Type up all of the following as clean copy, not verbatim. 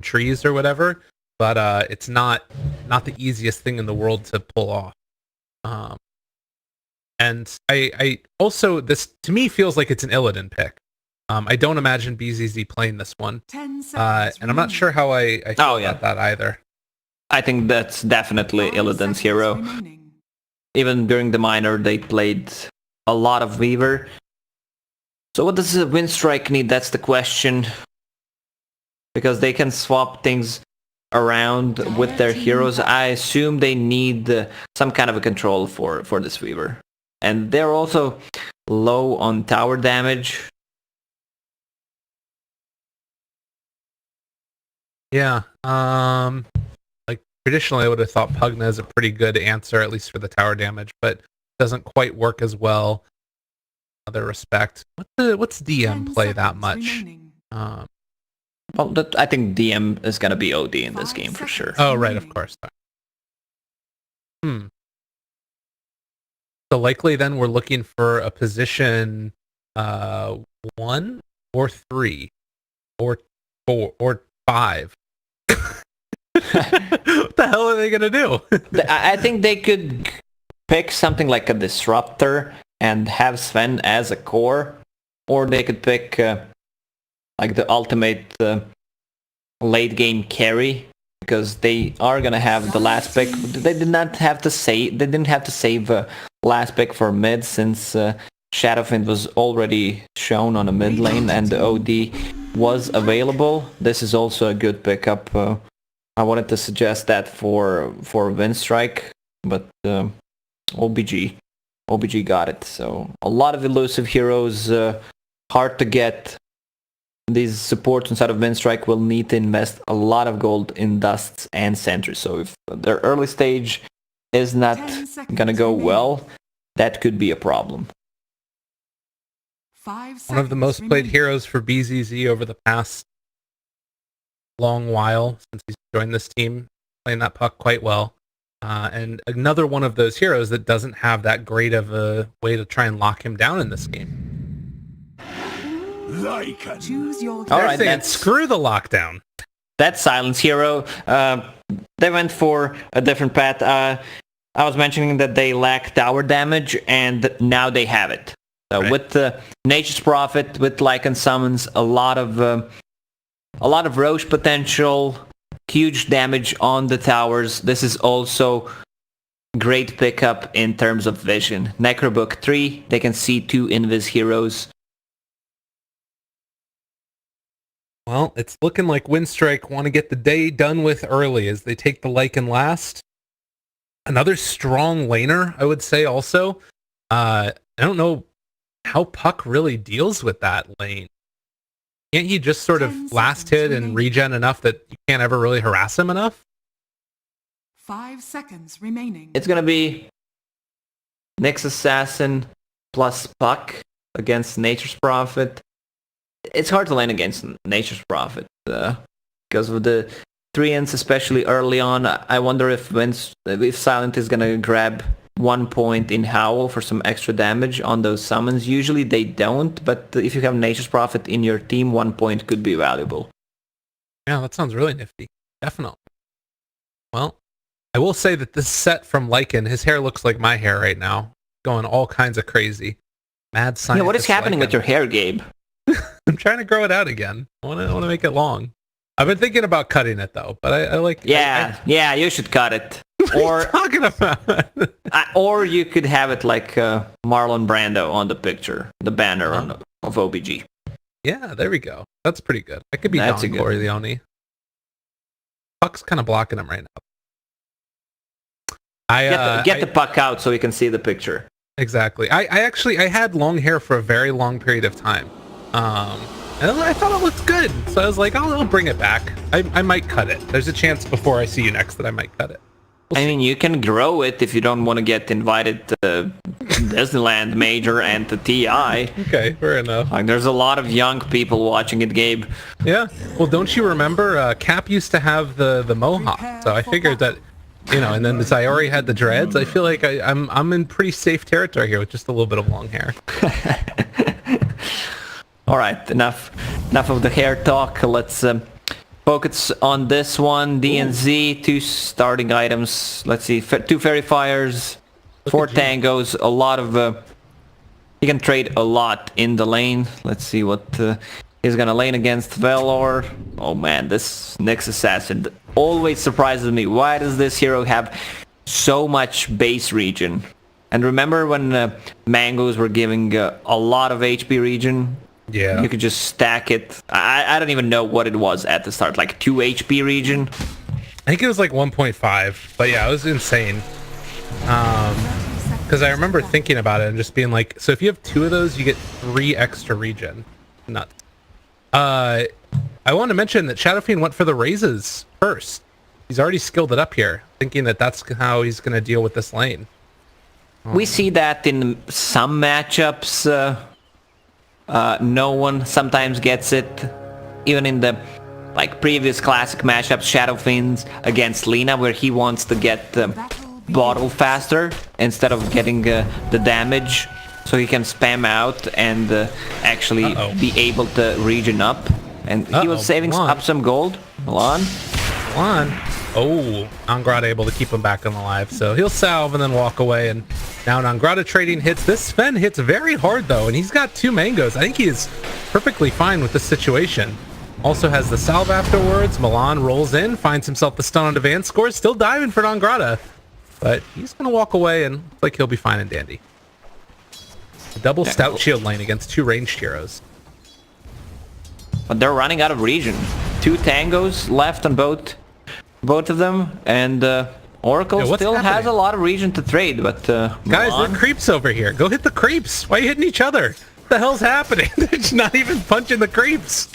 trees or whatever, but it's not the easiest thing in the world to pull off. And I also, this to me feels like it's an Illidan pick. I don't imagine BZZ playing this one, and I'm not sure how I feel about that either. I think that's definitely Illidan's hero. Even during the minor, they played a lot of Weaver. So what does Winstrike need? That's the question. Because they can swap things around with their heroes. I assume they need some kind of a control for this Weaver. And they're also low on tower damage. Yeah. Like traditionally I would have thought Pugna is a pretty good answer, at least for the tower damage, but doesn't quite work as well in other respect. What's DM play that much? Well, I think DM is going to be OD in this game for sure. Oh, right, of course. So likely then we're looking for a position 1 or 3 or 4 or 5. What the hell are they going to do? I think they could pick something like a Disruptor and have Sven as a core, or they could pick like the ultimate late game carry, because they are gonna have the last pick. They didn't have to save last pick for mid, since Shadowfiend was already shown on a mid lane and the OD was available. This is also a good pickup. I wanted to suggest that for Winstrike, but OBG got it. So a lot of elusive heroes, hard to get. These supports inside of Winstrike will need to invest a lot of gold in dusts and sentries. So if their early stage is not gonna go well, that could be a problem. One of the most played heroes for BZZ over the past long while since he's joined this team, playing that puck quite well. And another one of those heroes that doesn't have that great of a way to try and lock him down in this game. Choose your All right, then screw the lockdown. That Silence hero, they went for a different path. I was mentioning that they lack tower damage, and now they have it. Right. With the Nature's Prophet, with Lycan Summons, a lot of Roche potential, huge damage on the towers. This is also great pickup in terms of vision. Necrobook 3, they can see 2 Invis heroes. Well, it's looking like Winstrike want to get the day done with early as they take the Lycan last. Another strong laner, I would say also. I don't know how Puck really deals with that lane. Can't he just sort of last hit and regen enough that you can't ever really harass him enough? 5 seconds remaining. It's going to be Nyx Assassin plus Puck against Nature's Prophet. It's hard to lane against Nature's Prophet because of the 3-ins, especially early on. I wonder if Silent is going to grab 1 point in Howl for some extra damage on those summons. Usually they don't, but if you have Nature's Prophet in your team, 1 point could be valuable. Yeah, that sounds really nifty. Definitely. Well, I will say that this set from Lycan, his hair looks like my hair right now. Going all kinds of crazy. Mad scientist. Yeah, what is happening with your hair, Gabe? I'm trying to grow it out again. I want to make it long. I've been thinking about cutting it though, but I like. Yeah, you should cut it. Or talking about. Or you could have it like Marlon Brando on the picture, the banner of OBG. Yeah, there we go. That's pretty good. That could be Don Corleone. Puck's kind of blocking him right now. Get the puck out so we can see the picture. Exactly. I had long hair for a very long period of time. And I thought it looked good, so I was like, I'll bring it back. I might cut it. There's a chance before I see you next that I might cut it. I mean, you can grow it if you don't want to get invited to Disneyland Major and to TI. Okay, fair enough. Like, there's a lot of young people watching it, Gabe. Yeah. Well, don't you remember Cap used to have the mohawk? So I figured that, and then Sayori had the dreads. I feel like I'm in pretty safe territory here with just a little bit of long hair. All right, enough of the hair talk. Let's Focus on this one. D and Z, 2 starting items. Let's see, 2 Fairy Fires, 4 Tangos, a lot of... he can trade a lot in the lane. Let's see what he's gonna lane against Velor. Oh man, this Nyx Assassin always surprises me. Why does this hero have so much base regen? And remember when mangoes were giving a lot of HP regen? Yeah. You could just stack it. I don't even know what it was at the start, like 2 HP regen. I think it was like 1.5, but yeah, it was insane. Because I remember thinking about it and just being like, so if you have 2 of those, you get 3 extra regen. Nuts. I want to mention that Shadow Fiend went for the raises first. He's already skilled it up here, thinking that that's how he's going to deal with this lane. We see that in some matchups. No one sometimes gets it. Even in the previous classic matchups, Shadow Fiends against Lina, where he wants to get the bottle faster instead of getting the damage, so he can spam out and actually be able to regen up. And he was saving up some gold. Milan. Oh, Nangrada able to keep him back alive, so he'll salve and then walk away. And now Nangrada trading hits. This Sven hits very hard though, and he's got 2 mangoes. I think he is perfectly fine with this situation. Also has the salve afterwards. Milan rolls in, finds himself the stun on advance score. Still diving for Nangrada, but he's gonna walk away and looks like he'll be fine and dandy. A double stout shield lane against 2 ranged heroes. But they're running out of regen. 2 tangos left on both of them, and Oracle still has a lot of regen to trade, but guys, there are creeps over here. Go hit the creeps. Why are you hitting each other? What the hell's happening? They're not even punching the creeps.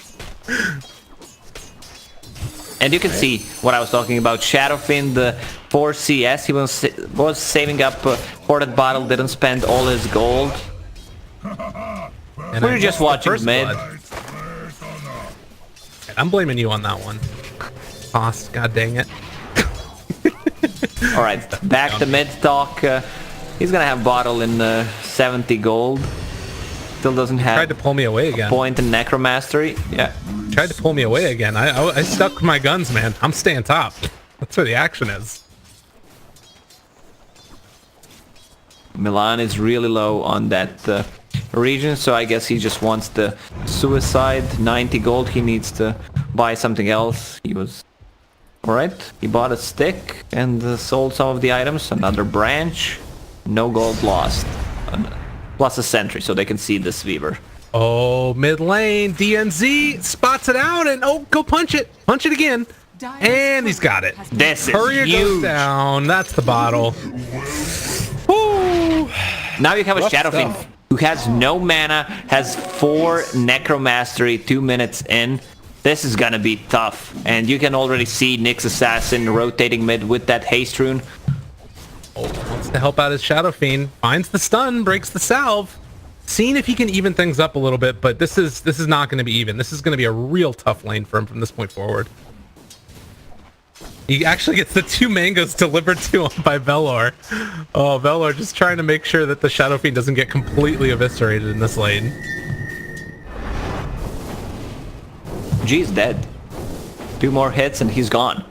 And you can see what I was talking about. Shadowfiend, the 4 CS, he was saving up for that battle, didn't spend all his gold. And we were just watching mid. I'm blaming you on that one. Cost, god dang it. Alright, back to mid talk. He's gonna have bottle in 70 gold. Still doesn't have tried to pull me away again. Point in Necromastery. Yeah. Tried to pull me away again. I stuck with my guns, man. I'm staying top. That's where the action is. Milan is really low on that region, so I guess he just wants the suicide. 90 gold, he needs to buy something else. He was... Alright, he bought a stick and sold some of the items. Another branch. No gold lost. Plus a sentry, so they can see this Weaver. Oh, mid lane, DNZ spots it out, and oh, go punch it. Punch it again. And he's got it. This is Courier huge. goes down. That's the bottle. Woo. Now you have a Shadowfiend who has no mana, has 4 Necromastery 2 minutes in. This is gonna be tough. And you can already see Nyx Assassin rotating mid with that haste rune. Oh, wants to help out his Shadow Fiend. Finds the stun, breaks the salve. Seeing if he can even things up a little bit, but this is not going to be even. This is going to be a real tough lane for him from this point forward. He actually gets the 2 mangoes delivered to him by Velor. Oh, Velor just trying to make sure that the Shadow Fiend doesn't get completely eviscerated in this lane. G's dead. 2 more hits and he's gone.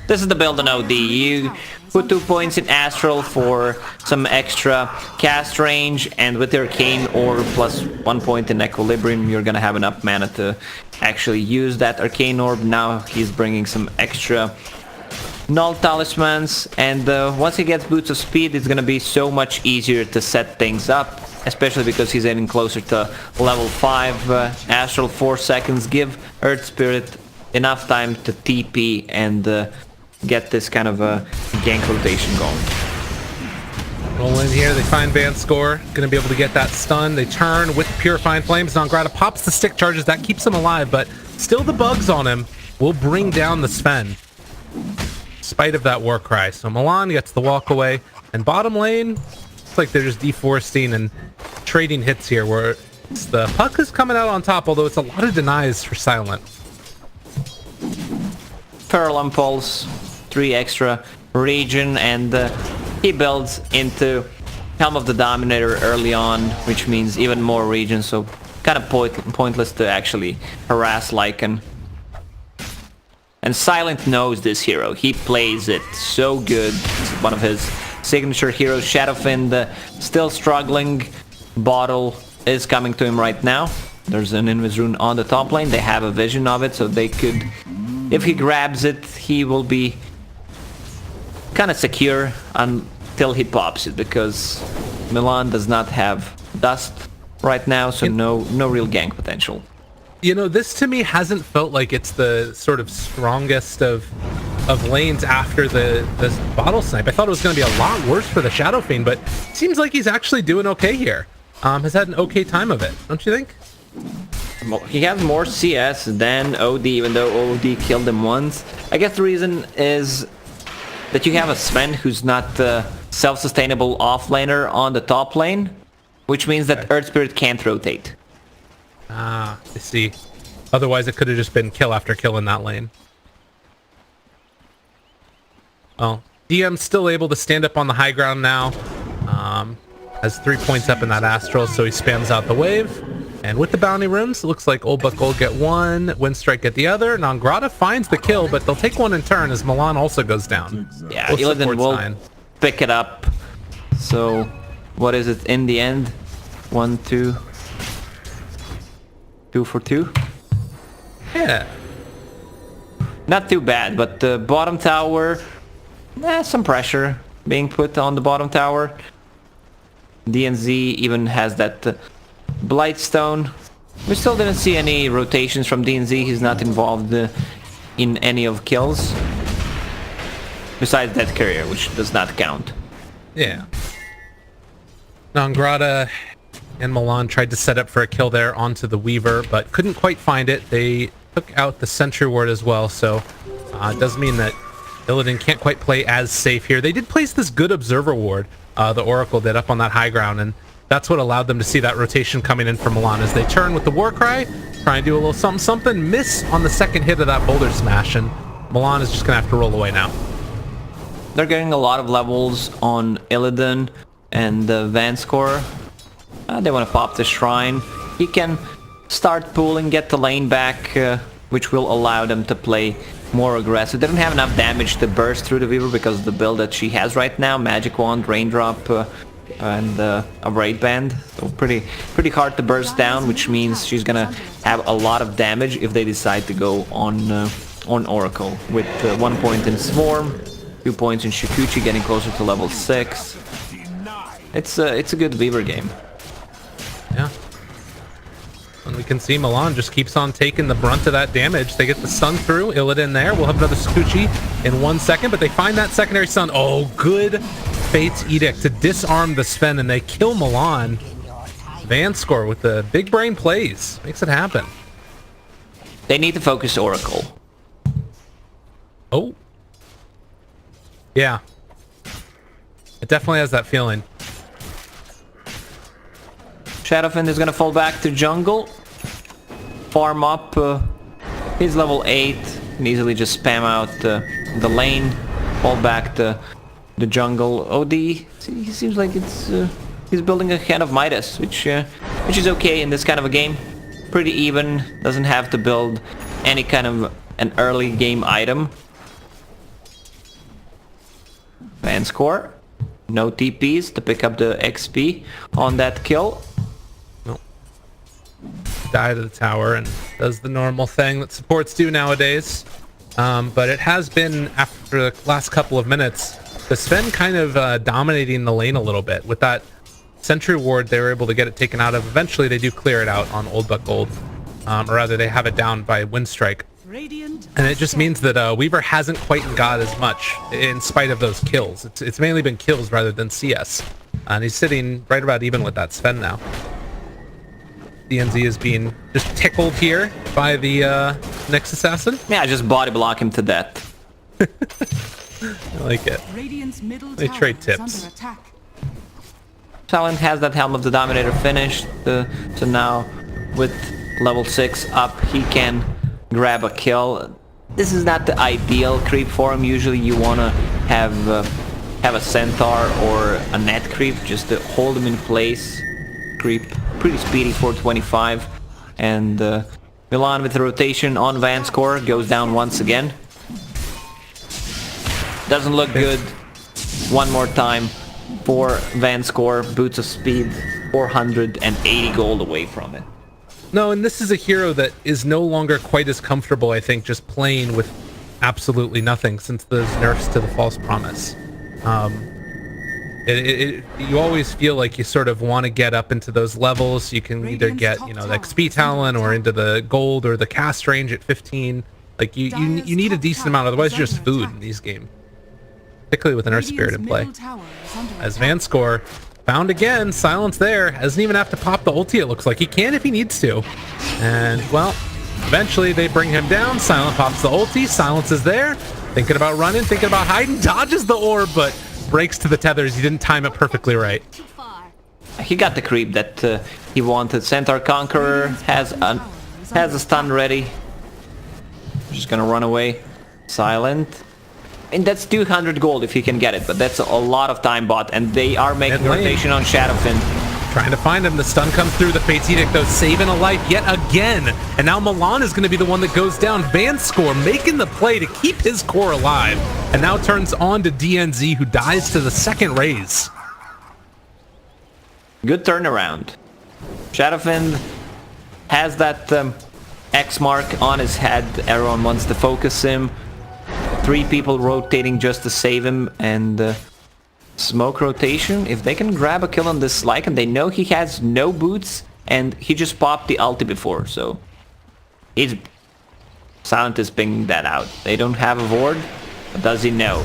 This is the build on OD. You put 2 points in Astral for some extra cast range, and with the Arcane Orb plus 1 point in Equilibrium, you're gonna have enough mana to actually use that Arcane Orb. Now he's bringing some extra Null Talismans, and once he gets Boots of Speed, it's gonna be so much easier to set things up, especially because he's getting closer to level 5. Astral 4 seconds, give Earth Spirit enough time to TP and get this kind of a gank rotation going. Roll in here, they find Van Score, gonna be able to get that stun. They turn with Purifying Flames. Nangrada pops the stick charges, that keeps him alive, but still the bugs on him will bring down the Sven, in spite of that war cry. So Milan gets the walk away, and bottom lane, it's like they're just deforesting and trading hits here, where it's the puck is coming out on top, although it's a lot of denies for Silent. Pearl Impulse, 3 extra regen, and he builds into Helm of the Dominator early on, which means even more regen, so kind of pointless to actually harass Lycan. And Silent knows this hero. He plays it so good. It's one of his signature heroes. Shadowfiend still struggling. Bottle is coming to him right now. There's an Invis rune on the top lane. They have a vision of it, so they could... If he grabs it, he will be kind of secure until he pops it, because Milan does not have dust right now, so no real gank potential. You know, this to me hasn't felt like it's the sort of strongest of lanes after the bottle snipe. I thought it was going to be a lot worse for the Shadow Fiend, but it seems like he's actually doing okay here. Has had an okay time of it, don't you think? He has more CS than OD, even though OD killed him once. I guess the reason is that you have a Sven who's not self-sustainable offlaner on the top lane, which means that Earth Spirit can't rotate. Ah, I see. Otherwise, it could have just been kill after kill in that lane. Well, DM's still able to stand up on the high ground now. Has 3 points up in that Astral, so he spams out the wave. And with the bounty runes, it looks like Old Buck Gold get one, Winstrike get the other. Nangrata finds the kill, but they'll take one in turn as Milan also goes down. Yeah, Illidan will pick it up. So, what is it in the end? 1, 2... 2 for 2? Yeah. Not too bad, but the bottom tower... some pressure being put on the bottom tower. DNZ even has that Blightstone. We still didn't see any rotations from DNZ. He's not involved in any of kills. Besides that career, which does not count. Yeah. Nangrata and Milan tried to set up for a kill there onto the Weaver, but couldn't quite find it. They took out the Sentry Ward as well, so it does mean that Illidan can't quite play as safe here. They did place this good Observer Ward, the Oracle did, up on that high ground, and that's what allowed them to see that rotation coming in from Milan as they turn with the Warcry, try and do a little something, miss on the second hit of that Boulder Smash, and Milan is just going to have to roll away now. They're getting a lot of levels on Illidan and Vanscore. They want to pop the Shrine. He can start pulling, get the lane back, which will allow them to play more aggressive. They don't have enough damage to burst through the Weaver because of the build that she has right now. Magic Wand, Raindrop, and a Raid Band. So pretty hard to burst down, which means she's gonna have a lot of damage if they decide to go on Oracle. With 1 point in Swarm, 2 points in Shikuchi, getting closer to level 6. It's a good Weaver game. Yeah. And we can see Milan just keeps on taking the brunt of that damage. They get the stun through. Illidan there. We'll have another Shikuchi in 1 second, but they find that secondary stun. Oh, good Fate's Edict to disarm the Sven, and they kill Milan. Vanscore with the big brain plays. Makes it happen. They need to focus Oracle. Oh. Yeah. It definitely has that feeling. Shadowfiend is gonna fall back to jungle. Farm up. He's level 8. Can easily just spam out the lane. Fall back to the jungle. OD, he seems like he's building a Hand of Midas, which is okay in this kind of a game. Pretty even. Doesn't have to build any kind of an early game item. Vanscore. No TPs to pick up the XP on that kill. Die to the tower and does the normal thing that supports do nowadays. But it has been, after the last couple of minutes, the Sven kind of dominating the lane a little bit. With that Sentry Ward, they were able to get it taken out of. Eventually, they do clear it out on Old Buck Gold. Or rather, they have it down by Winstrike. And it just means that Weaver hasn't quite got as much in spite of those kills. It's mainly been kills rather than CS. And he's sitting right about even with that Sven now. DNZ is being just tickled here by the next assassin. Yeah, just body block him to death. I like it. They trade tips. Silent has that Helm of the Dominator finished, so now with level 6 up, he can grab a kill. This is not the ideal creep for him. Usually you want to have a Centaur or a net creep just to hold him in place. Creep pretty speedy, 425, and Milan with the rotation on Vanscore goes down once again. Doesn't look good. One more time for Vanscore. Boots of Speed, 480 gold away from it. No, and this is a hero that is no longer quite as comfortable, I think, just playing with absolutely nothing since those nerfs to the False Promise. You always feel like you sort of want to get up into those levels. You can either get, you know, the XP talent or into the gold or the cast range at 15. Like you need a decent amount, otherwise you're just food in these games. Particularly with an Earth Spirit in play. As Vanscore found again, silence there. Doesn't even have to pop the ulti, it looks like. He can if he needs to. And, well, eventually they bring him down. Silent pops the ulti. Silence is there. Thinking about running, thinking about hiding. Dodges the orb, but breaks to the tethers. He didn't time it perfectly right. He got the creep that he wanted. Centaur Conqueror has a stun ready. Just gonna run away. Silent. And that's 200 gold if he can get it, but that's a lot of time bought, and they are making rotation on Shadowfin. Trying to find him. The stun comes through. The Fate's Edict, though, saving a life yet again. And now Milan is going to be the one that goes down. Vanscore making the play to keep his core alive. And now turns on to DNZ, who dies to the second raise. Good turnaround. Shadowfin has that X mark on his head. Everyone wants to focus him. 3 people rotating just to save him, and smoke rotation. If they can grab a kill on this Lycan, they know he has no boots, and he just popped the ulti before, so Silent is pinging that out. They don't have a ward, but does he know?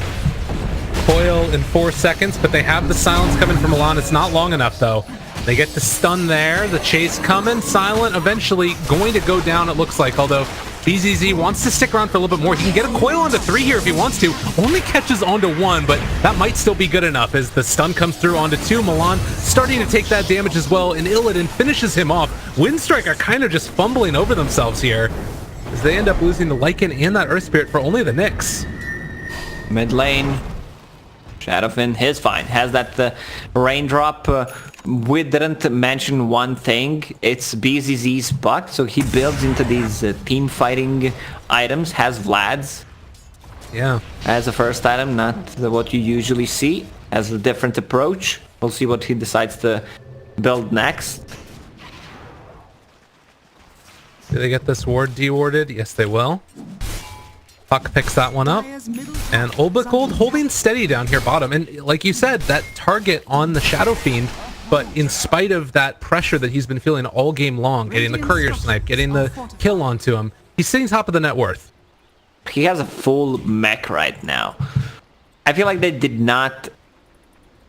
Coil in 4 seconds, but they have the silence coming from Milan. It's not long enough, though. They get the stun there, the chase coming. Silent eventually going to go down, it looks like, although BZZ wants to stick around for a little bit more. He can get a coil onto 3 here if he wants to. Only catches onto 1, but that might still be good enough as the stun comes through onto 2. Milan starting to take that damage as well, and Illidan finishes him off. Winstrike are kind of just fumbling over themselves here as they end up losing the Lycan and that Earth Spirit for only the Nyx. Mid lane. Shadowfin is fine. Has that raindrop. We didn't mention one thing. It's BZZ's buck, so he builds into these team fighting items. Has Vlad's. Yeah. As a first item, not what you usually see. Has a different approach. We'll see what he decides to build next. Do they get this ward dewarded? Yes, they will. Puck picks that one up. And Olbekold holding steady down here bottom. And like you said, that target on the Shadow Fiend, but in spite of that pressure that he's been feeling all game long, getting the courier snipe, getting the kill onto him, he's sitting top of the net worth. He has a full mech right now. I feel like they did not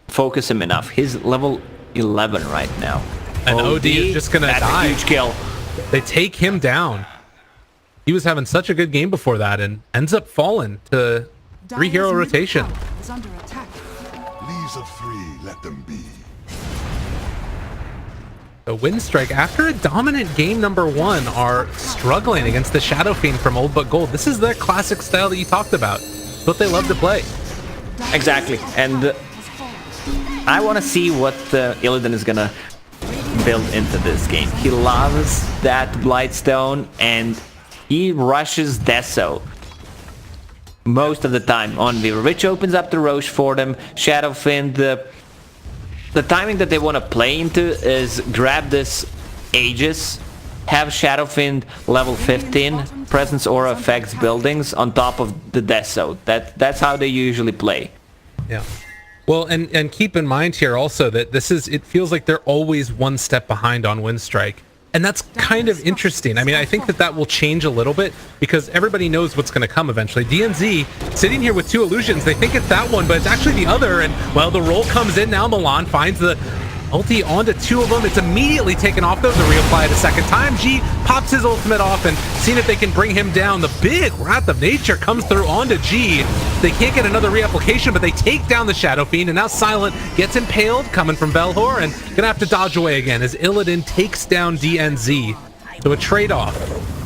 focus him enough. He's level 11 right now. And OD is just going to die. That's a huge kill. They take him down. He was having such a good game before that and ends up falling to 3 hero rotation. Is under attack. Leaves of 3, let them be. The Winstrike, after a dominant game number 1, are struggling against the Shadow Fiend from Old But Gold. This is their classic style that you talked about. It's what they love to play. Exactly. And I want to see what Illidan is going to build into this game. He loves that Blightstone, and he rushes Deso most of the time on Weaver, which opens up the Roche for them. Shadowfin, the timing that they want to play into is grab this Aegis, have Shadowfin level 15, Presence Aura affects buildings on top of the Deso. That's how they usually play. Yeah. Well, and keep in mind here also that it feels like they're always one step behind on Winstrike. And that's kind of interesting. I mean, I think that will change a little bit because everybody knows what's going to come eventually. DNZ sitting here with 2 illusions. They think it's that one, but it's actually the other. And, well, the roll comes in now. Milan finds the ulti onto 2 of them. It's immediately taken off, though, to reapply it a second time. G pops his ultimate off and seeing if they can bring him down. The big Wrath of Nature comes through onto G. They can't get another reapplication, but they take down the Shadow Fiend, and now Silent gets impaled, coming from Velhor, and gonna have to dodge away again as Illidan takes down DNZ. So a trade-off,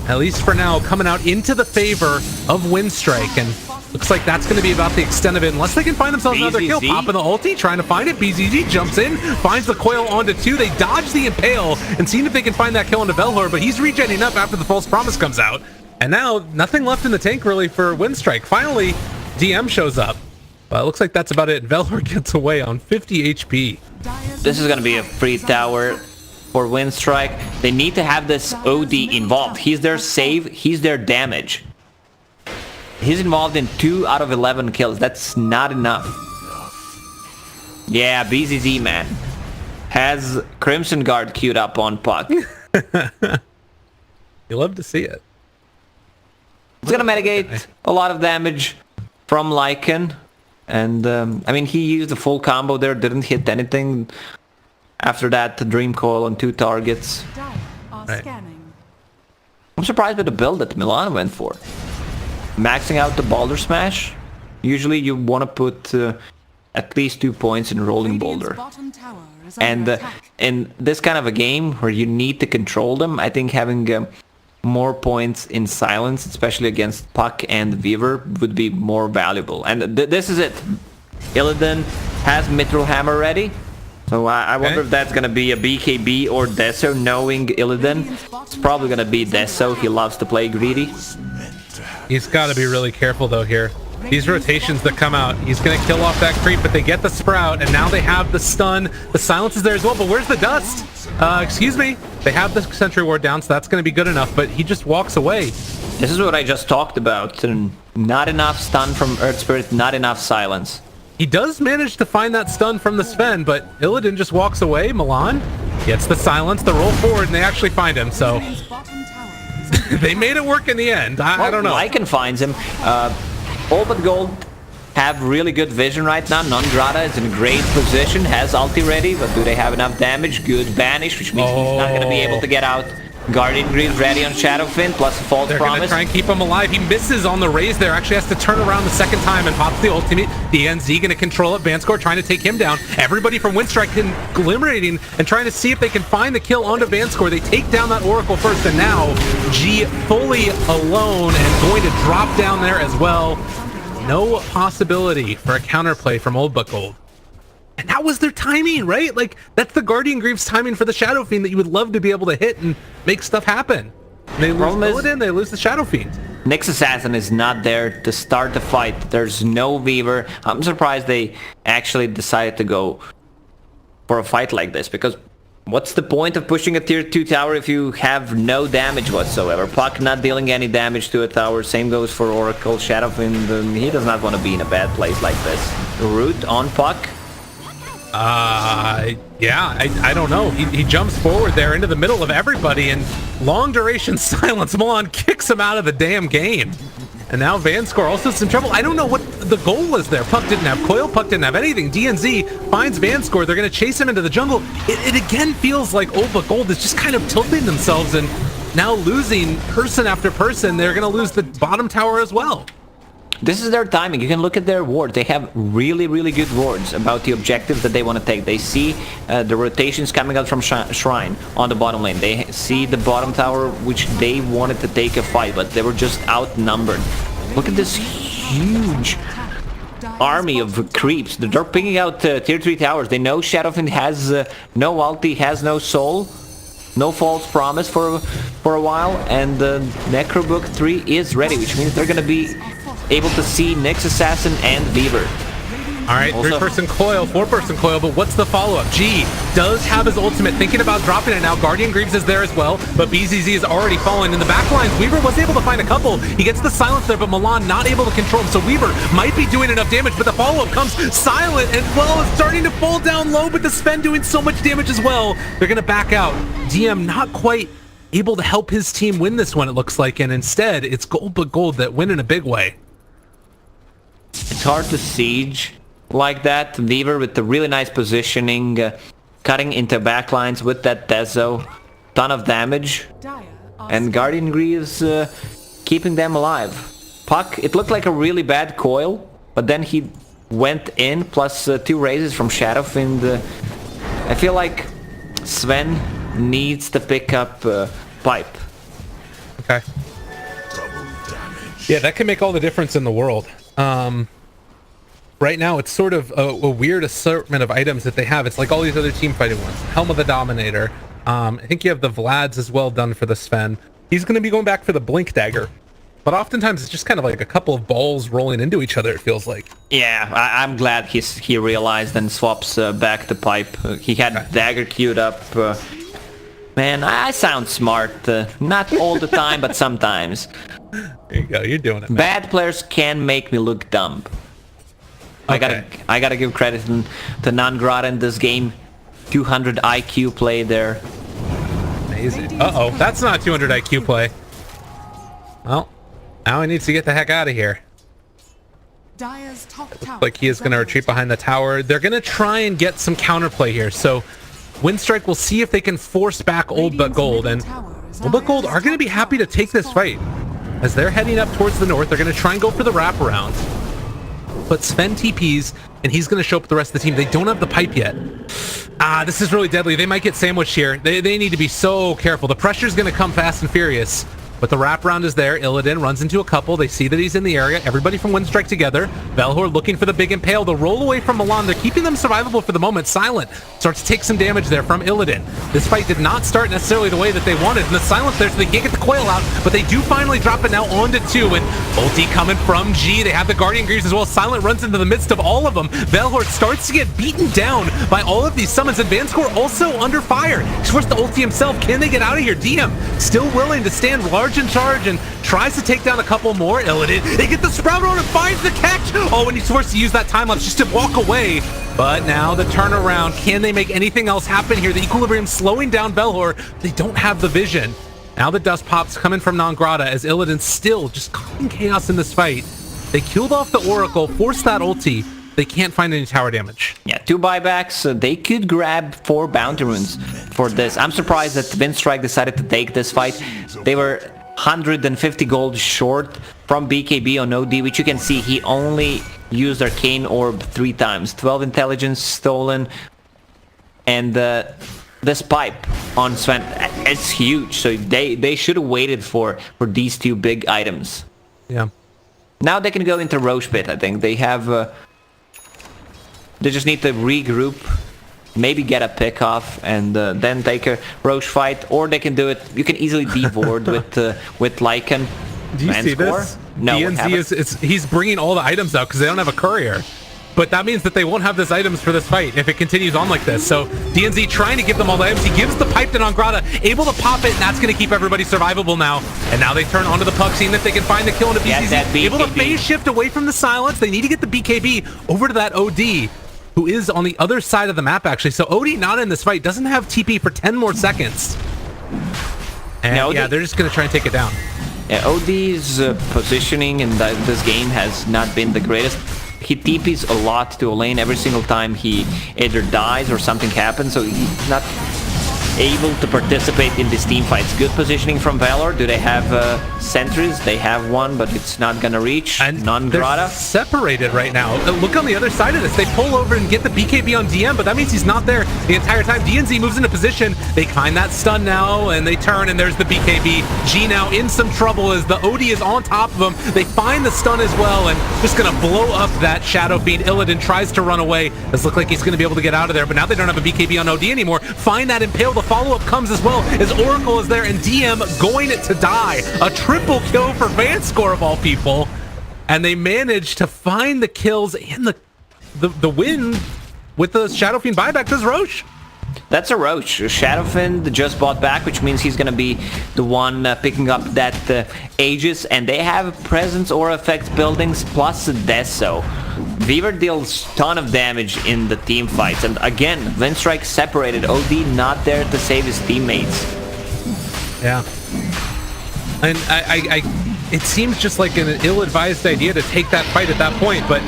at least for now, coming out into the favor of Winstrike, and looks like that's going to be about the extent of it, unless they can find themselves another kill. Popping the ulti, trying to find it. BZZ jumps in, finds the coil onto 2. They dodge the impale and seeing if they can find that kill onto Velhor, but he's regenerating up after the False Promise comes out. And now, nothing left in the tank, really, for Winstrike. Finally, DM shows up. But it looks like that's about it. Velor gets away on 50 HP. This is going to be a free tower for Winstrike. They need to have this OD involved. He's their save, he's their damage. He's involved in 2 out of 11 kills. That's not enough. Yeah, BZZ, man. Has Crimson Guard queued up on Puck. You love to see it. It's going to mitigate a lot of damage from Lycan. And, I mean, he used the full combo there, didn't hit anything. After that, the Dream Coil on 2 targets. Right. I'm surprised by the build that Milan went for. Maxing out the Boulder Smash. Usually you want to put at least 2 points in Rolling Boulder. And in this kind of a game where you need to control them, I think having more points in Silence, especially against Puck and Weaver, would be more valuable. And this is it. Illidan has Mithril Hammer ready. So I wonder if that's going to be a BKB or Deso, knowing Illidan. It's probably going to be Deso. He loves to play greedy. He's got to be really careful, though, here. These rotations that come out, he's going to kill off that creep, but they get the Sprout, and now they have the stun. The Silence is there as well, but where's the dust? Excuse me. They have the Sentry Ward down, so that's going to be good enough, but he just walks away. This is what I just talked about. Not enough stun from Earth Spirit, not enough Silence. He does manage to find that stun from the Sven, but Illidan just walks away. Milan gets the Silence, the roll forward, and they actually find him, so they made it work in the end. I don't know. Lycan finds him. All but Gold have really good vision right now. Nongrata is in a great position, has ulti ready, but do they have enough damage? Good banish, which means he's not going to be able to get out. Guardian Greaves ready on Shadowfin, plus a false They're promise. They're going to try and keep him alive. He misses on the raise there. Actually has to turn around the second time and pops the ultimate. DNZ going to control it. Vanscore trying to take him down. Everybody from Winstrike eliminating and trying to see if they can find the kill onto Vanscore. They take down that Oracle first, and now G fully alone and going to drop down there as well. No possibility for a counterplay from Old But Gold. And that was their timing, right? Like, that's the Guardian Greaves timing for the Shadow Fiend that you would love to be able to hit and make stuff happen. And they lose Illidan, they lose the Shadow Fiend. Nyx Assassin is not there to start the fight. There's no Weaver. I'm surprised they actually decided to go for a fight like this, because what's the point of pushing a tier 2 tower if you have no damage whatsoever? Puck not dealing any damage to a tower. Same goes for Oracle. Shadowfiend, he does not want to be in a bad place like this. Root on Puck. Yeah, I don't know. He jumps forward there into the middle of everybody, and long duration Silence. Milan kicks him out of the damn game. And now Vanscore also some trouble. I don't know what the goal was there. Puck didn't have coil, Puck didn't have anything. DNZ finds Vanscore. They're going to chase him into the jungle. It again feels like Old But Gold is just kind of tilting themselves and now losing person after person. They're going to lose the bottom tower as well. This is their timing. You can look at their wards. They have really, really good wards about the objectives that they want to take. They see the rotations coming out from Shrine on the bottom lane. They see the bottom tower, which they wanted to take a fight, but they were just outnumbered. Look at this huge army of creeps. They're picking out tier 3 towers. They know Shadowfiend has no ulti, has no soul, no false promise for a while, and Necrobook 3 is ready, which means they're going to be able to see Nyx Assassin and Weaver. All right, 3-person coil, 4-person coil, but what's the follow-up? G does have his ultimate, thinking about dropping it now. Guardian Greaves is there as well, but BZZ is already falling in the back lines. Weaver was able to find a couple. He gets the Silence there, but Milan not able to control him, so Weaver might be doing enough damage, but the follow-up comes silent, and well, it's starting to fall down low, but the Sven doing so much damage as well. They're going to back out. DM not quite able to help his team win this one, it looks like, and instead, it's Old But Gold that win in a big way. It's hard to siege like that. Weaver with the really nice positioning, cutting into backlines with that Deso. Ton of damage. And Guardian Greaves keeping them alive. Puck, it looked like a really bad coil, but then he went in, plus 2 raises from Shadowfiend. I feel like Sven needs to pick up Pipe. Okay. Yeah, that can make all the difference in the world. Right now, it's sort of a weird assortment of items that they have. It's like all these other team fighting ones. Helm of the Dominator. I think you have the Vlads as well done for the Sven. He's going to be going back for the Blink Dagger. but oftentimes it's just kind of like a couple of balls rolling into each other, it feels like. Yeah, I'm glad he realized and swaps back the pipe. He had dagger queued up. Man, I sound smart. Not all the time, but sometimes. There you go, you're doing it, man. Bad players can make me look dumb. I gotta give credit to Nangrada in this game. 200 IQ play there. Amazing. Uh-oh, that's not 200 IQ play. Well, now he needs to get the heck out of here. Dire's top tower. Like he is going to retreat behind the tower. They're going to try and get some counterplay here. So Winstrike will see if they can force back Old But Gold. And Old But Gold are going to be happy to take this fight. As they're heading up towards the north, they're going to try and go for the wraparound. But Sven TPs, and he's going to show up with the rest of the team. They don't have the pipe yet. This is really deadly. They might get sandwiched here. They need to be so careful. The pressure's going to come fast and furious. But the wraparound is there. Illidan runs into a couple. They see that he's in the area. Everybody from Winstrike together. Velhor looking for the big impale. The roll away from Milan. They're keeping them survivable for the moment. Silent starts to take some damage there from Illidan. This fight did not start necessarily the way that they wanted. And the silence there, so they can't get the coil out. But they do finally drop it now onto 2. And ulti coming from G. They have the Guardian Greaves as well. Silent runs into the midst of all of them. Velhor starts to get beaten down by all of these summons. And Vanscore also under fire. He's forced to ulti himself. Can they get out of here? DM still willing to stand large in charge and tries to take down a couple more. Illidan, they get the sprout on and finds the catch. Oh, and he's forced to use that time lapse just to walk away. But now the turnaround. Can they make anything else happen here? The equilibrium slowing down Velhor. They don't have the vision. Now the dust pops coming from Nangrada as Illidan still just causing chaos in this fight. They killed off the Oracle, forced that ulti. They can't find any tower damage. Yeah, 2 buybacks. They could grab 4 bounty runes for this. I'm surprised that Winstrike decided to take this fight. They were 150 gold short from BKB on OD, which you can see he only used Arcane Orb 3 times. 12 intelligence stolen, and this pipe on Sven, it's huge. So they should have waited for these 2 big items. Yeah. Now they can go into Roche Pit. I think they have. They just need to regroup. Maybe get a pick off and then take a Roche fight, or they can do it. You can easily deboard with Lycan. Do you see this? No, DNZ he's bringing all the items out because they don't have a courier. But that means that they won't have this items for this fight if it continues on like this. So DNZ trying to give them all the items. He gives the pipe to Nangrada, able to pop it, and that's going to keep everybody survivable now. And now they turn onto the puck, seeing if they can find the kill into BCZ. Able to phase shift away from the silence. They need to get the BKB over to that OD, who is on the other side of the map, actually. So OD not in this fight, doesn't have TP for 10 more seconds. And yeah, they're just going to try and take it down. Yeah, OD's positioning in this game has not been the greatest. He TPs a lot to a lane every single time he either dies or something happens, so he's not able to participate in these team fights. Good positioning from Valor. Do they have sentries? They have one, but it's not gonna reach. And Nangrada they're separated right now. Look on the other side of this. They pull over and get the BKB on DM, but that means he's not there the entire time. DNZ moves into position. They find that stun now, and they turn, and there's the BKB. G now in some trouble as the OD is on top of him. They find the stun as well, and just gonna blow up that Shadow Fiend. Illidan tries to run away. This looks like he's gonna be able to get out of there, but now they don't have a BKB on OD anymore. Find that impale. The follow-up comes as well as Oracle is there, and DM going to die. A triple kill for Vanscore of all people, and they manage to find the kills and the win with the Shadow Fiend buyback. Does Roche? That's a Roche. Shadowfiend just bought back, which means he's gonna be the one picking up that Aegis, and they have presence or effect buildings plus Deso. Weaver deals ton of damage in the team fights, and again, Winstrike separated. OD not there to save his teammates. Yeah. And it seems just like an ill-advised idea to take that fight at that point, but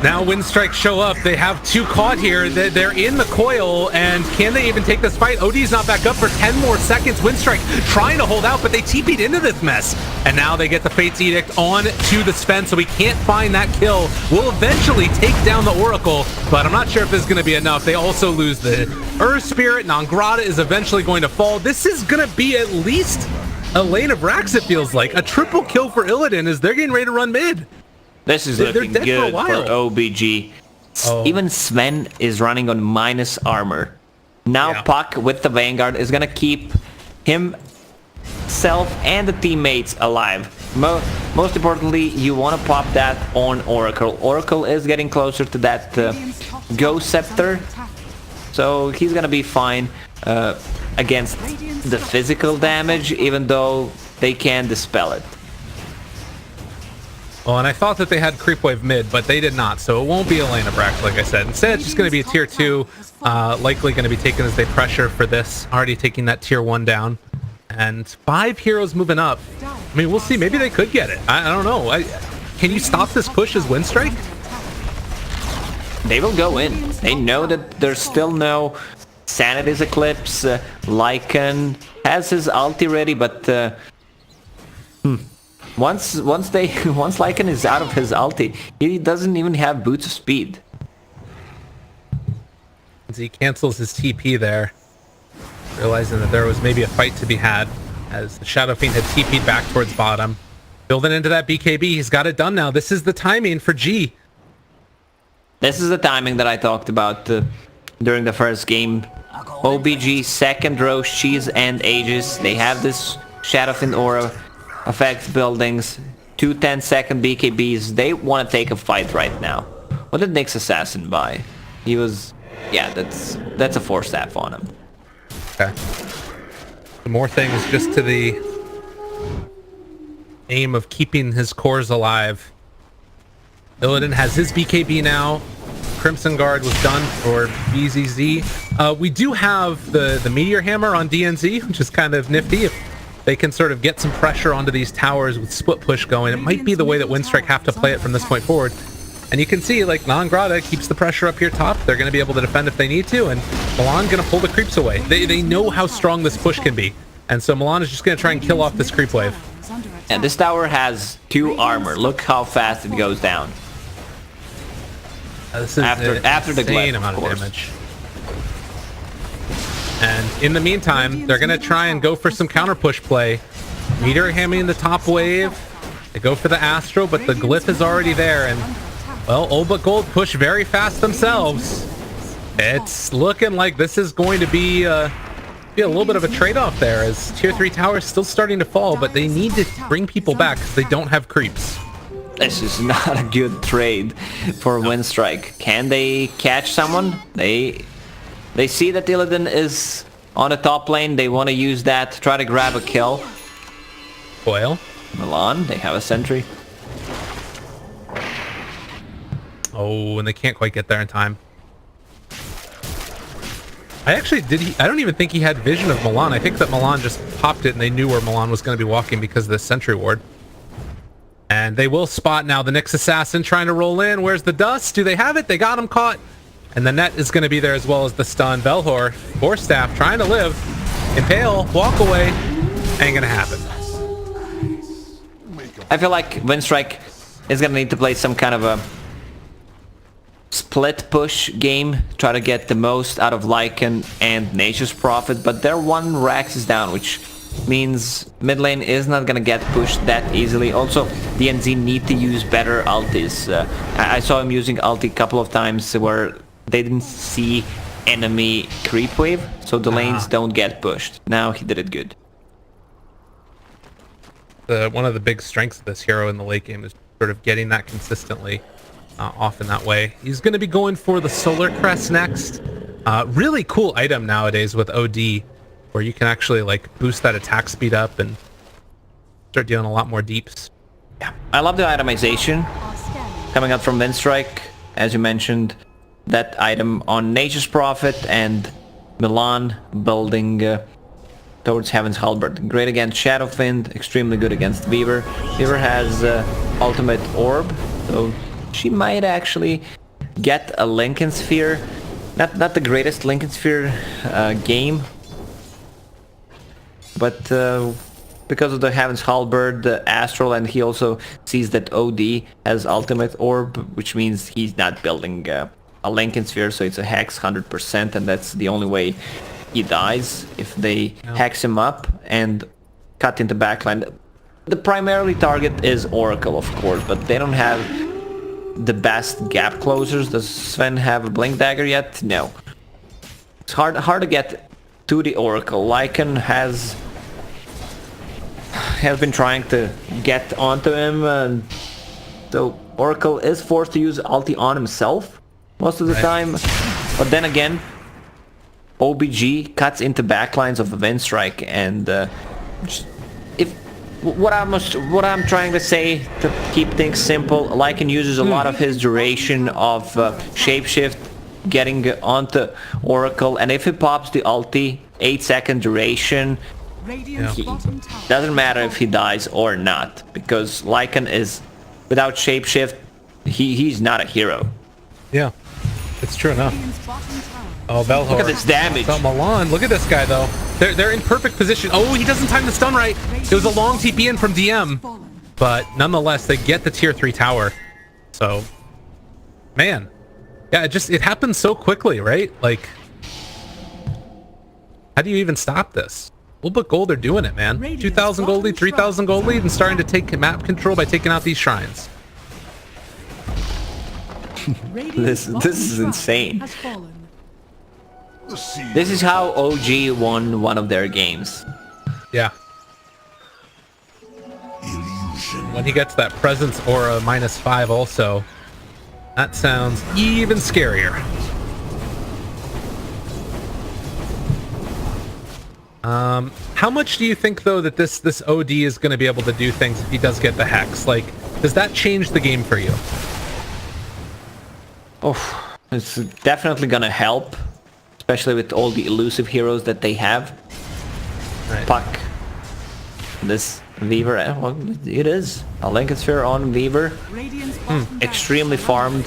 now Winstrike show up. They have 2 caught here. They're in the coil, and can they even take this fight? OD's not back up for 10 more seconds. Winstrike trying to hold out, but they TP'd into this mess. And now they get the Fate's Edict on to the Sven, so we can't find that kill. We'll eventually take down the Oracle, but I'm not sure if this is going to be enough. They also lose the Earth Spirit. Nangrada is eventually going to fall. This is going to be at least a lane of racks, it feels like. A triple kill for Illidan as they're getting ready to run mid. This is looking good for OBG. Oh. Even Sven is running on minus armor. Now Puck with the Vanguard is gonna keep himself and the teammates alive. Most importantly, you want to pop that on Oracle. Oracle is getting closer to that Ghost Scepter, so he's gonna be fine against the physical damage, even though they can dispel it. Well, and I thought that they had creep wave mid, but they did not, so it won't be Elena Brax, like I said. Instead, it's just going to be a tier 2, likely going to be taken as they pressure for this, already taking that tier 1 down. And 5 heroes moving up. I mean, we'll see. Maybe they could get it. I don't know. Can you stop this push as Winstrike? They will go in. They know that there's still no Sanity's Eclipse. Lycan has his ulti ready, but once Lycan is out of his ulti, he doesn't even have Boots of Speed. As he cancels his TP there, realizing that there was maybe a fight to be had, as the Shadow Fiend had TP'd back towards bottom. Building into that BKB, he's got it done now. This is the timing for G. This is the timing that I talked about during the first game. OBG, second row, Cheese and Aegis. They have this Shadow Fiend aura, affects buildings, 2 10-second BKBs. They want to take a fight right now. What did Nyx Assassin buy? He was... yeah, that's a 4-staff on him. Okay. The more things just to the aim of keeping his cores alive. Illidan has his BKB now. Crimson Guard was done for BZZ. We do have the Meteor Hammer on DNZ, which is kind of nifty. If they can sort of get some pressure onto these towers with split push going, it might be the way that Winstrike have to play it from this point forward. And you can see, like, Non-Grata keeps the pressure up here top. They're going to be able to defend if they need to, and Milan going to pull the creeps away. They know how strong this push can be. And so Milan is just going to try and kill off this creep wave. And this tower has 2 armor. Look how fast it goes down. This is after the insane glyph, amount of of course. damage. And in the meantime, they're going to try and go for some counter push play. Meteor hammering the top wave. They go for the Astro, but the glyph is already there, and well, Oba Gold push very fast themselves. It's looking like this is going to be a little bit of a trade-off there, as tier 3 tower is still starting to fall, but they need to bring people back because they don't have creeps. This is not a good trade for Winstrike. Can they catch someone? They see that Illidan is on the top lane. They want to use that to try to grab a kill. Boyle. Milan, they have a sentry. Oh, and they can't quite get there in time. I don't even think he had vision of Milan. I think that Milan just popped it and they knew where Milan was going to be walking because of the sentry ward. And they will spot now the Nyx Assassin trying to roll in. Where's the dust? Do they have it? They got him caught. And the net is going to be there as well as the stun. Velhor, 4-staff, trying to live. Impale, walk away. Ain't going to happen. I feel like Winstrike is going to need to play some kind of a split push game, try to get the most out of Lycan and Nature's Prophet, but their 1 Rax is down, which means mid lane is not gonna get pushed that easily. Also, DNZ need to use better ultis. I saw him using ulti a couple of times where they didn't see enemy creep wave, so the lanes don't get pushed. Now he did it good. One of the big strengths of this hero in the late game is sort of getting that consistently off in that way. He's going to be going for the Solar Crest next. Really cool item nowadays with OD, where you can actually like boost that attack speed up and start dealing a lot more deeps. Yeah, I love the itemization coming out from Winstrike. As you mentioned, that item on Nature's Prophet and Milan building towards Heaven's Halberd. Great against Shadow Fiend, extremely good against Weaver. Weaver has ultimate orb, so she might actually get a Lincoln Sphere. Not the greatest Lincoln Sphere game, but because of the Heaven's Halberd, the Astral, and he also sees that OD has ultimate orb, which means he's not building a Lincoln Sphere, so it's a hex 100%, and that's the only way he dies, if they hex him up and cut into backline. The primarily target is Oracle, of course, but they don't have the best gap closers. Does Sven have a Blink Dagger yet? No. It's hard to get to the Oracle. Lycan has... has been trying to get onto him, and so Oracle is forced to use ulti on himself most of the time. But then again, OBG cuts into backlines of the Winstrike, and if what I'm trying to say to keep things simple, Lycan uses a lot of his duration of shapeshift getting onto Oracle, and if he pops the ulti, 8-second duration, doesn't matter if he dies or not, because Lycan is, without shapeshift, he's not a hero. Yeah, it's true enough. Oh, Velhor. Look at this damage. Oh, Milan, look at this guy though. They're in perfect position. Oh, he doesn't time the stun right. It was a long TP in from DM, but nonetheless, they get the tier 3 tower. So, man, yeah, it happens so quickly, right? Like, how do you even stop this? We'll put gold, they're doing it, man. 2,000 gold lead, 3,000 gold lead, and starting to take map control by taking out these shrines. This is insane. This is how OG won one of their games. Yeah. When he gets that presence aura -5 also, that sounds even scarier. How much do you think though that this OD is going to be able to do things if he does get the hex? Like, does that change the game for you? Oh, it's definitely gonna help, especially with all the elusive heroes that they have. Right. Puck. This Weaver, well, it is a Lincoln Sphere on Weaver. Extremely farmed.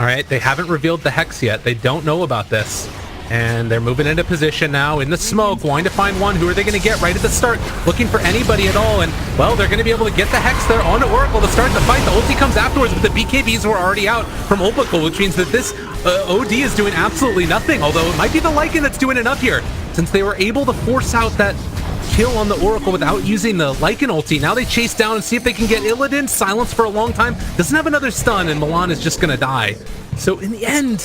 All right, they haven't revealed the hex yet. They don't know about this. And they're moving into position now in the smoke, wanting to find one. Who are they going to get right at the start? Looking for anybody at all. And, well, they're going to be able to get the hex there onto Oracle to start the fight. The ulti comes afterwards, but the BKBs were already out from Opacle, which means that this OD is doing absolutely nothing. Although it might be the Lycan that's doing enough here, since they were able to force out that kill on the Oracle without using the Lycan ulti. Now they chase down and see if they can get Illidan. Silence for a long time. Doesn't have another stun, and Milan is just going to die. So in the end,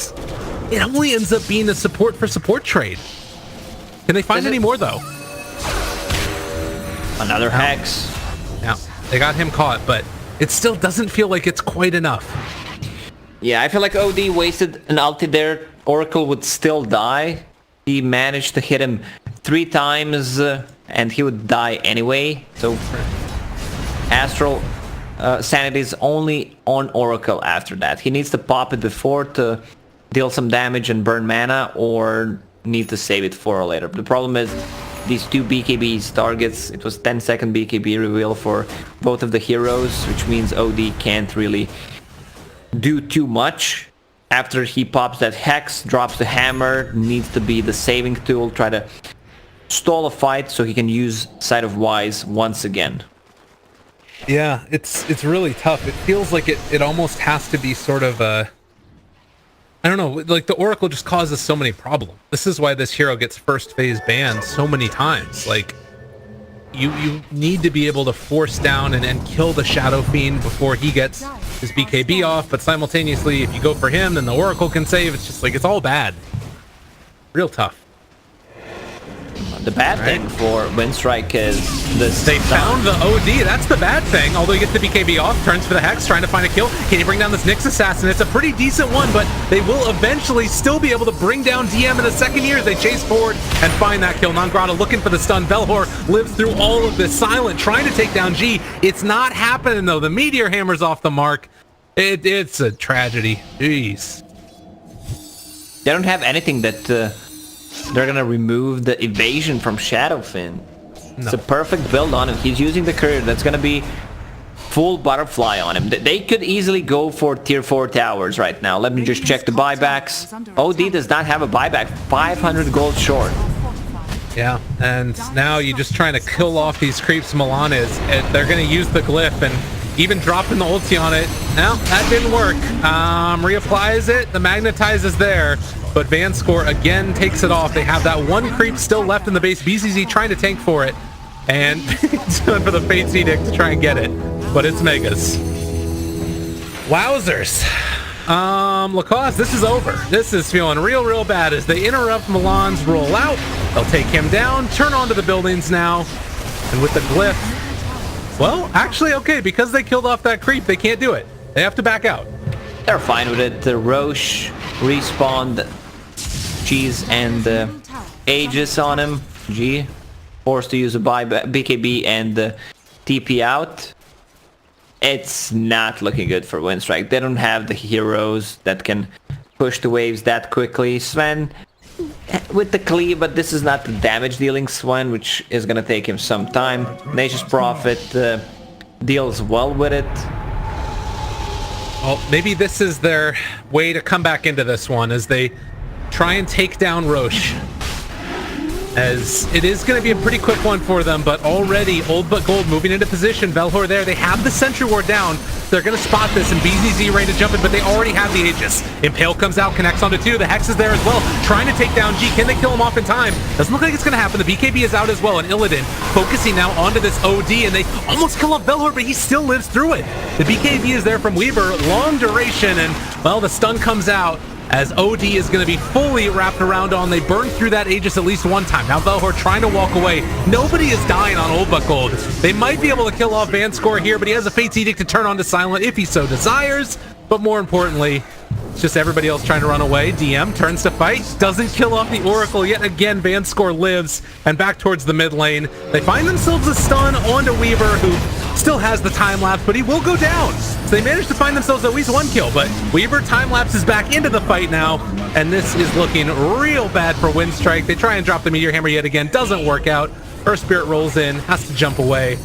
it only ends up being a support for support trade. Can they find any more though? Another hex. Yeah, they got him caught, but it still doesn't feel like it's quite enough. Yeah, I feel like OD wasted an ulti there. Oracle would still die. He managed to hit him 3 times and he would die anyway. So Astral Sanity is only on Oracle after that. He needs to pop it before to deal some damage and burn mana, or need to save it for later. But the problem is these 2 BKBs targets. It was 10-second BKB reveal for both of the heroes, which means OD can't really do too much. After he pops that hex, drops the hammer, needs to be the saving tool, try to stall a fight so he can use Sight of Wise once again. Yeah, it's really tough. It feels like it almost has to be sort of a, I don't know, like the Oracle just causes so many problems. This is why this hero gets first phase banned so many times. Like, you need to be able to force down and kill the Shadow Fiend before he gets his BKB off, but simultaneously, if you go for him, then the Oracle can save. It's just like, it's all bad. Real tough. The bad thing for Winstrike is this. They found the OD. That's the bad thing. Although he gets the BKB off, turns for the Hex, trying to find a kill. Can he bring down this Nyx Assassin? It's a pretty decent one, but they will eventually still be able to bring down DM in the second year as they chase forward and find that kill. Nangrata looking for the stun. Velhor lives through all of this. Silent trying to take down G. It's not happening, though. The Meteor Hammer's off the mark. It's a tragedy. Jeez. They don't have anything that... they're gonna remove the evasion from Shadowfin. No. It's a perfect build on him. He's using the courier. That's gonna be full butterfly on him. They could easily go for tier 4 towers right now. Let me just check the buybacks. OD does not have a buyback. 500 gold short. Yeah, and now you're just trying to kill off these creeps. Milan is. They're gonna use the glyph and even dropping the ulti on it. No, that didn't work. Reapplies it. The magnetize is there. But Vanscore again takes it off. They have that one creep still left in the base. BCZ trying to tank for it. And going for the Fate's Edict to try and get it. But it's Megas. Wowzers. Lacoste, this is over. This is feeling real bad as they interrupt Milan's rollout. They'll take him down, turn onto the buildings now. And with the glyph, well, actually, okay, because they killed off that creep, they can't do it. They have to back out. They're fine with it. The Roche respawned Cheese and Aegis on him. G forced to use a BKB and TP out. It's not looking good for Winstrike. They don't have the heroes that can push the waves that quickly. Sven with the cleave, but this is not the damage dealing Sven, which is gonna take him some time. Nature's Prophet deals well with it. Well, maybe this is their way to come back into this one as they try and take down Roche. As it is going to be a pretty quick one for them, but already Old But Gold moving into position. Velhor there. They have the Sentry Ward down. They're going to spot this, and BZZ ready to jump in, but they already have the Aegis. Impale comes out, connects onto 2. The Hex is there as well, trying to take down G. Can they kill him off in time? Doesn't look like it's going to happen. The BKB is out as well, and Illidan focusing now onto this OD, and they almost kill off Velhor, but he still lives through it. The BKB is there from Weaver, long duration, and, well, the stun comes out. As OD is going to be fully wrapped around on. They burned through that Aegis at least one time. Now Velhor trying to walk away. Nobody is dying on Old But Gold. They might be able to kill off Vanscore here, but he has a Fate's Edict to turn on to Silent if he so desires. But more importantly, it's just everybody else trying to run away. DM turns to fight. Doesn't kill off the Oracle. Yet again, Vanscore lives. And back towards the mid lane. They find themselves a stun onto Weaver, who still has the time lapse, but he will go down. So they managed to find themselves at least one kill, but Weaver time lapses back into the fight now, and this is looking real bad for Winstrike. They try and drop the Meteor Hammer yet again, doesn't work out. Earth Spirit rolls in, has to jump away,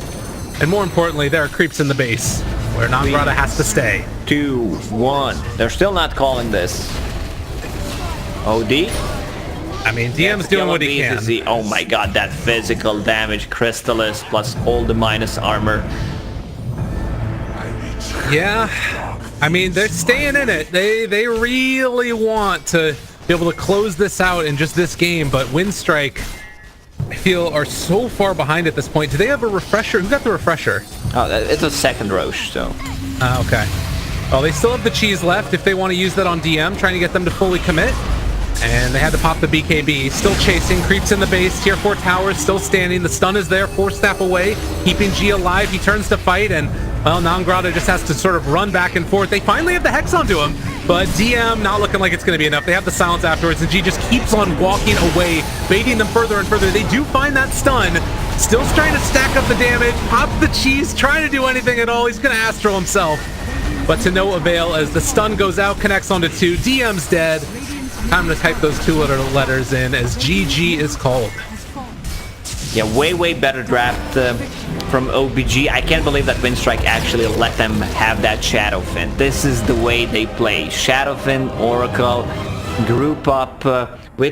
and more importantly, there are creeps in the base where Nangrata has to stay. 2, 1. They're still not calling this. OD? I mean, DM's doing what he can. Oh my god, that physical damage, Crystallis plus all the minus armor. Yeah, I mean, they're staying in it. They really want to be able to close this out in just this game, but Winstrike, I feel, are so far behind at this point. Do they have a refresher? Who got the refresher? Oh, it's a second Roche, so. Okay. Well, they still have the cheese left if they want to use that on DM, trying to get them to fully commit. And they had to pop the BKB. Still chasing, creeps in the base. Tier 4 towers still standing. The stun is there, 4 staff away, keeping G alive. He turns to fight, and, well, Nangrata just has to sort of run back and forth. They finally have the Hex onto him, but DM not looking like it's going to be enough. They have the silence afterwards, and G just keeps on walking away, baiting them further and further. They do find that stun. Still trying to stack up the damage. Pops the cheese, trying to do anything at all. He's going to Astral himself, but to no avail as the stun goes out, connects onto 2. DM's dead. Time to type those 2 letters in as GG is called. Yeah, way better draft from OBG. I can't believe that Winstrike actually let them have that Shadowfin. This is the way they play. Shadowfin, Oracle, group up with